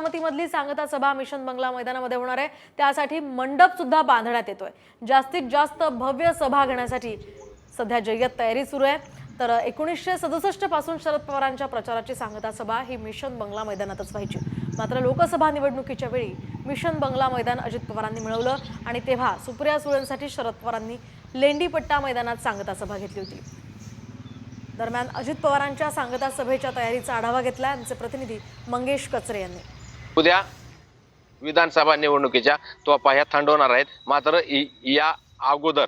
बारामतीमधली सांगता सभा मिशन बंगला मैदानामध्ये होणार आहे। त्यासाठी मंडप सुद्धा बांधण्यात येतोय। जास्तीत जास्त भव्य सभा घेण्यासाठी सध्या जय्यत तयारी सुरू आहे। तर 1967 पासून शरद पवारांच्या प्रचाराची सांगता सभा ही मिशन बंगला मैदानातच व्हायची। मात्र लोकसभा निवडणुकीच्या वेळी मिशन बंगला मैदान अजित पवारांनी मिळवलं आणि तेव्हा सुप्रिया सुळेंसाठी शरद पवारांनी लेंडीपट्टा मैदानात सांगता सभा घेतली होती। दरम्यान अजित पवारांच्या सांगता सभेच्या तयारीचा आढावा घेतला आमचे प्रतिनिधी मंगेश कचरे यांनी। उद्या विधानसभा निवडणुकीच्या तोफा ह्या थंडवणार आहेत। मात्र या अगोदर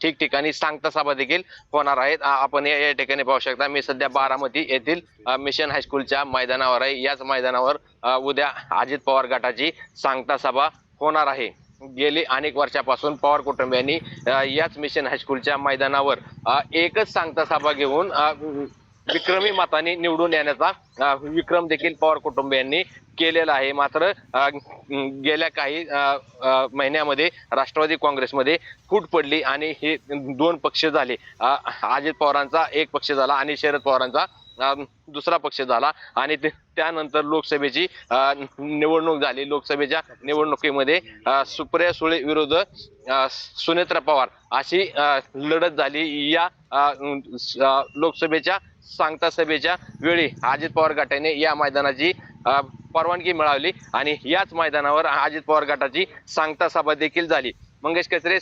ठिकठिकाणी सांगता सभा देखील होणार आहेत। आपण या ठिकाणी पाहू शकता, मी सध्या बारामती येथील मिशन हायस्कूलच्या मैदानावर आहे। याच मैदानावर उद्या अजित पवार गटाची सांगता सभा होणार आहे। गेली अनेक वर्षापासून पवार कुटुंबियांनी याच मिशन हायस्कूलच्या मैदानावर एकच सांगता सभा घेऊन विक्रमी मताने निवडून येण्याचा विक्रम देखील पवार कुटुंबियांनी केलेला आहे। मात्र गेल्या काही महिन्यामध्ये राष्ट्रवादी काँग्रेसमध्ये फूट पडली आणि हे दोन पक्ष झाले। अजित पवारांचा एक पक्ष झाला आणि शरद पवारांचा दुसरा पक्ष झाला आणि त्यानंतर लोकसभेची निवडणूक झाली। लोकसभेच्या निवडणुकीमध्ये सुप्रिया सुळे विरुद्ध सुनेत्रा पवार अशी लढत झाली। या लोकसभेच्या सांगता सभेच्या वेळी अजित पवार गटाने या मैदानाची परवानगी मिळवली आणि याच मैदानावर अजित पवार गटाची सांगता सभा देखील झाली। मंगेश कचरे,